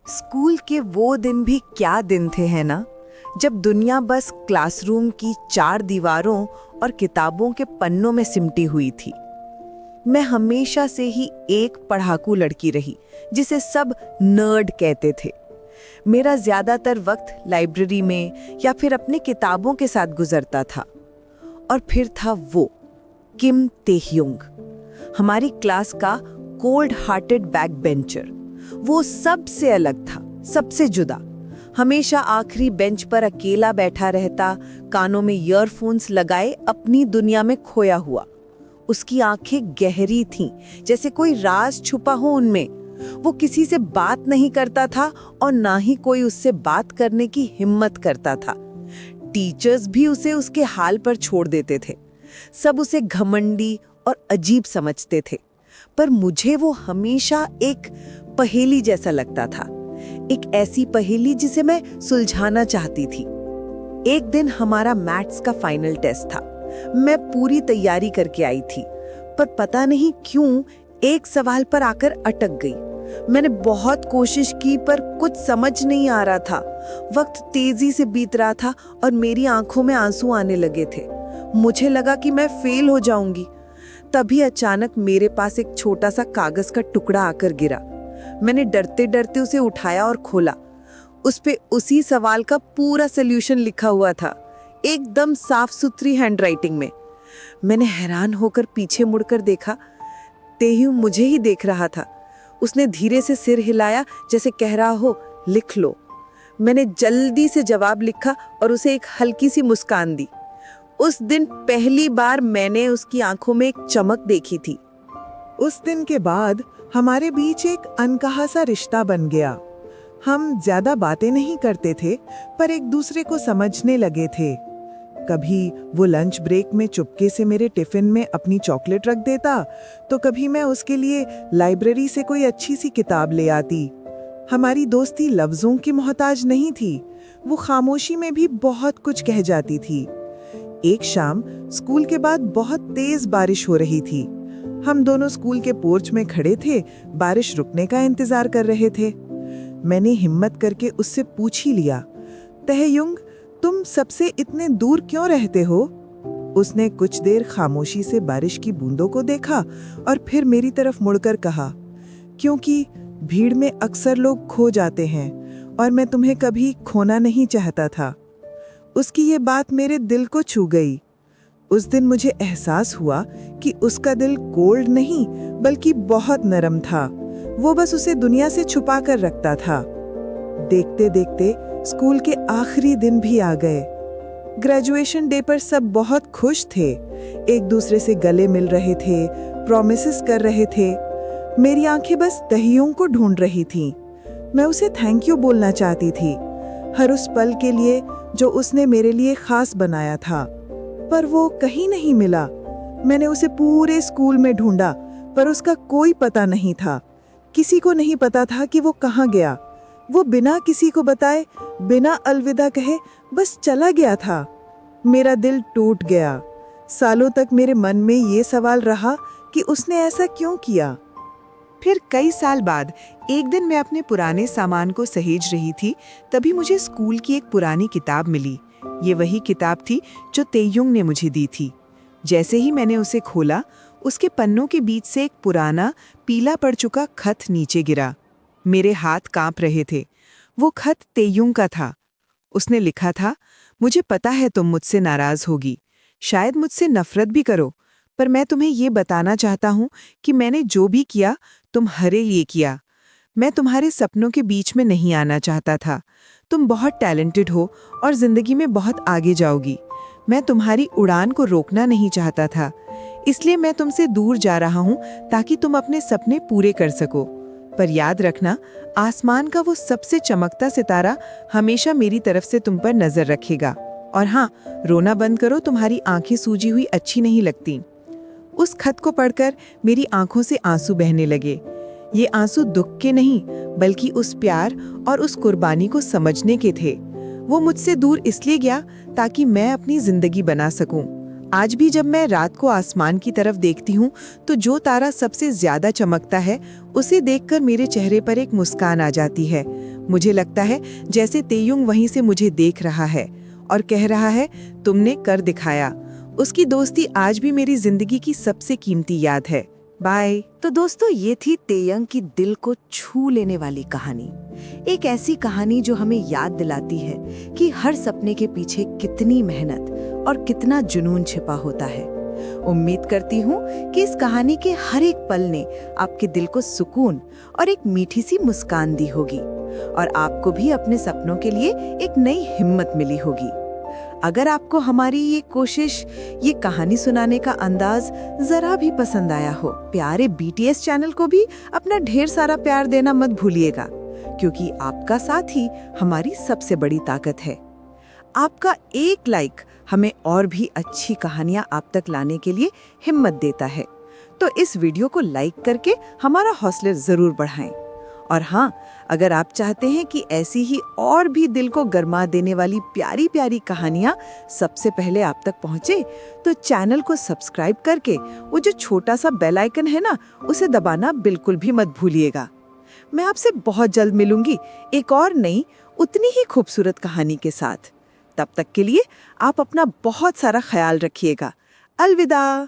School के वो दिन भी क्या दिन थे, है ना, जब दुनिया बस क्लासरूम की चार दीवारों और किताबों के पन्नों में सिमटी हुई थी। मैं हमेशा से ही एक पढ़ाकू लड़की रही, जिसे सब नर्ड कहते थे। मेरा ज्यादातर वक्त लाइब्रेरी में या फिर अपनी किताबों के साथ गुजरता था। और फिर था वो किम तेह्युंग, हमारी क्लास का कोल्ड हार्टेड बैक बेंचर। वो सबसे अलग था, सबसे जुदा। हमेशा आखिरी बेंच पर अकेला बैठा रहता, कानों में ईयरफोन्स लगाए अपनी दुनिया में खोया हुआ। उसकी आंखें गहरी थीं, जैसे कोई राज छुपा हो उनमें। वो किसी से बात नहीं करता था और ना ही कोई उससे बात करने की हिम्मत करता था। टीचर्स भी उसे उसके हाल पर छोड़ देते थे। सब उसे घमंडी और अजीब समझते थे, पर मुझे वो हमेशा एक पहेली जैसा लगता था। एक ऐसी पहेली जिसे मैं सुलझाना चाहती थी। एक दिन हमारा मैथ्स का फाइनल टेस्ट था। मैं पूरी तैयारी करके आई थी, पर पता नहीं क्यों एक सवाल पर आकर अटक गई। मैंने बहुत कोशिश की, पर कुछ समझ नहीं आ रहा था। वक्त तेजी से बीत रहा था और मेरी आंखों में आंसू आने लगे थे। मुझे लगा कि मैं फेल हो जाऊंगी। तभी अचानक मेरे पास एक छोटा सा कागज का टुकड़ा आकर गिरा। मैंने डरते डरते उसे उठाया और खोला। उस पे उसी सवाल का पूरा सॉल्यूशन लिखा हुआ था, एकदम साफ सुथरी हैंडराइटिंग में। मैंने हैरान होकर पीछे मुड़कर देखा। तेह्युंग मुझे ही देख रहा था। उसने धीरे से सिर हिलाया, जैसे कह रहा हो लिख लो। मैंने जल्दी से जवाब लिखा और उसे एक हल्की सी मुस्कान दी। उस दिन पहली बार मैंने उसकी आंखों में एक चमक देखी थी। उस दिन के बाद हमारे बीच एक अनकहा सा रिश्ता बन गया। हम ज्यादा बातें नहीं करते थे, पर एक दूसरे को समझने लगे थे। कभी वो लंच ब्रेक में चुपके से मेरे टिफिन में अपनी चॉकलेट रख देता, तो कभी मैं उसके लिए लाइब्रेरी से कोई अच्छी सी किताब ले आती। हमारी दोस्ती लफ्जों की मोहताज नहीं थी, वो खामोशी में भी बहुत कुछ कह जाती थी। एक शाम स्कूल के बाद बहुत तेज बारिश हो रही थी। हम दोनों स्कूल के पोर्च में खड़े थे, बारिश रुकने का इंतजार कर रहे थे। मैंने हिम्मत करके उससे पूछ ही लिया, तेह्युंग, तुम सबसे इतने दूर क्यों रहते हो? उसने कुछ देर खामोशी से बारिश की बूंदों को देखा और फिर मेरी तरफ मुड़कर कहा, क्योंकि भीड़ में अक्सर लोग खो जाते हैं और मैं तुम्हें कभी खोना नहीं चाहता था। उसकी ये बात मेरे दिल को छू गई। उस दिन मुझे एहसास हुआ कि उसका दिल कोल्ड नहीं, बल्कि बहुत नरम था। वो बस उसे दुनिया से छुपा कर रखता था। देखते देखते स्कूल के आखिरी दिन भी आ गए। ग्रेजुएशन डे पर सब बहुत खुश थे, एक दूसरे से गले मिल रहे थे, प्रॉमिसेस कर रहे थे। मेरी आंखें बस तेह्युंग को ढूंढ रही थीं। मैं उसे थैंक यू बोलना चाहती थी, हर उस पल के लिए जो उसने मेरे लिए खास बनाया था। पर वो कहीं नहीं मिला। मैंने उसे पूरे स्कूल में ढूंढा, पर उसका कोई पता नहीं था। किसी को नहीं पता था कि वो कहाँ गया। वो बिना किसी को बताए, बिना अलविदा कहे बस चला गया था। मेरा दिल टूट गया। सालों तक मेरे मन में ये सवाल रहा कि उसने ऐसा क्यों किया। फिर कई साल बाद एक दिन मैं अपने पुराने सामान को सहेज रही थी, तभी मुझे स्कूल की एक पुरानी किताब मिली। ये वही किताब थी जो तेह्युंग ने मुझे दी थी। जैसे ही मैंने उसे खोला, उसके पन्नों के बीच से एक पुराना पीला पड़ चुका खत नीचे गिरा। मेरे हाथ कांप रहे थे। वो खत तेह्युंग का था। उसने लिखा था, मुझे पता है तुम मुझसे नाराज होगी, शायद मुझसे नफरत भी करो, पर मैं तुम्हें ये बताना चाहता हूँ कि मैंने जो भी किया तुम्हारे लिए किया। मैं तुम्हारे सपनों के बीच में नहीं आना चाहता था। तुम बहुत टैलेंटेड हो और जिंदगी में बहुत आगे जाओगी। मैं तुम्हारी उड़ान को रोकना नहीं चाहता था, इसलिए मैं तुमसे दूर जा रहा हूँ ताकि तुम अपने सपने पूरे कर सको। पर याद रखना, आसमान का वो सबसे चमकता सितारा हमेशा मेरी तरफ से तुम पर नजर रखेगा। और हाँ, रोना बंद करो, तुम्हारी आंखें सूजी हुई अच्छी नहीं लगती। उस खत को पढ़कर मेरी आंखों से आंसू बहने लगे। ये आंसू दुख के नहीं, बल्कि उस प्यार और उस कुर्बानी को समझने के थे। वो मुझसे दूर इसलिए गया ताकि मैं अपनी जिंदगी बना सकूं। आज भी जब मैं रात को आसमान की तरफ देखती हूँ, तो जो तारा सबसे ज्यादा चमकता है, उसे देखकर मेरे चेहरे पर एक मुस्कान आ जाती है। मुझे लगता है जैसे तेयुंग वहीं से मुझे देख रहा है और कह रहा है, तुमने कर दिखाया। उसकी दोस्ती आज भी मेरी जिंदगी की सबसे कीमती याद है। बाय। तो दोस्तों, ये थी तेयंग की दिल को छू लेने वाली कहानी। एक ऐसी कहानी जो हमें याद दिलाती है कि हर सपने के पीछे कितनी मेहनत और कितना जुनून छिपा होता है। उम्मीद करती हूँ कि इस कहानी के हर एक पल ने आपके दिल को सुकून और एक मीठी सी मुस्कान दी होगी और आपको भी अपने सपनों के लिए एक नई हिम्मत मिली होगी। अगर आपको हमारी ये कोशिश, ये कहानी सुनाने का अंदाज जरा भी पसंद आया हो, प्यारे BTS चैनल को भी अपना ढेर सारा प्यार देना मत भूलिएगा, क्योंकि आपका साथ ही हमारी सबसे बड़ी ताकत है। आपका एक लाइक हमें और भी अच्छी कहानियां आप तक लाने के लिए हिम्मत देता है। तो इस वीडियो को लाइक करके हमारा हौसला जरूर बढ़ाएं। और हाँ, अगर आप चाहते हैं कि ऐसी ही और भी दिल को गरमा देने वाली प्यारी प्यारी कहानियां सबसे पहले आप तक पहुंचे, तो चैनल को सब्सक्राइब करके वो जो छोटा सा बेल आइकन है ना, उसे दबाना बिल्कुल भी मत भूलिएगा। मैं आपसे बहुत जल्द मिलूंगी एक और नई, उतनी ही खूबसूरत कहानी के साथ। तब तक के लिए आप अपना बहुत सारा ख्याल रखिएगा। अलविदा।